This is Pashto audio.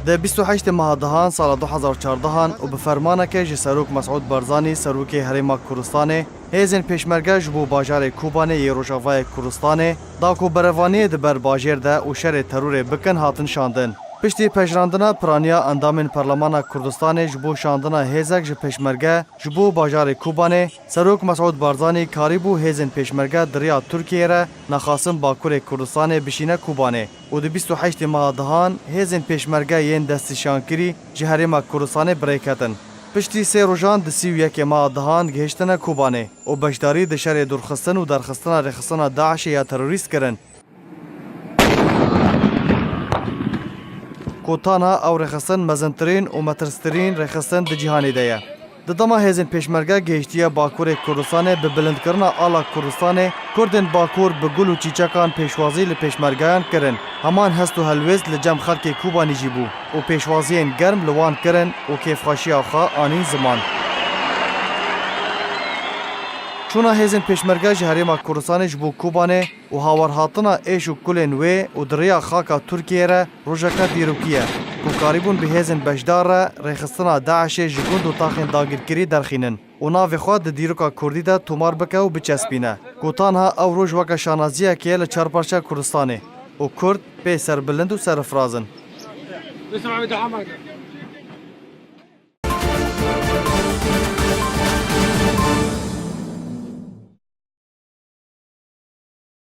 ده 28 مهدهان سال 2014 و به فرمانکه جی سروک مسعود برزانی سروک هرما کوردستان هیزن پیشمرگه جبو باجار کوبانه ی روجاوای کوردستان داکو بروانی ده بر باجر ده و شر ترور بکن هاتن شاندن پشتی پژراندنا پرانیا اندامین پارلمانا کوردستان جبو شاندنا هیزک ج پیشمرگه جبو باجار کوبانه سروک مسعود برزانی کاریبو هیزن پیشمرگه دریا ترکیه را نخاسم باکور کوردستان بشینه کوبانه و ده 28 مهدهان هیزن پیشمرگه ین دستشانکری جهرما کوردستان بریکتن پشتی سه روزان د 31 مهدهان گهشتنه کوبانه و بشداری د شر درخستن و درخستن رخصتن داعش یا تروریست کرن کوتانا او رخصتن مزنترین و مترسترین رخصتن د جهانی ده د دما هیزن پیشمرگه گهشتیه باکور کوردستان به بلند کرنا آلا کوردستان کردن باکور به گل و چیچکان پیشوازی لپیشمرگیان کرن همان هست و هلویز لجم خلق کوبانی جیبو و پیشوازیین گرم لوان کرن و کیفخاشی آخا آنین زمان چونا هیزن پیشمرگه جهرما کوردستان جبو کوبانه و هاور هاتنا ایش و کلین وی و دریا خاکا ترکیه را روژکا دیروکیه و کاریبون به هیزن بشدار را ریخستنا داعش جگوند و تاخین داگیرکری درخینن و ناوی خواه ده دیروکا کردی ده تومار بکه و بچسبینه گوتانها او روژ وکا شانازیه که لچارپارچه کوردستانه و کرد به سربلند و سرفرازن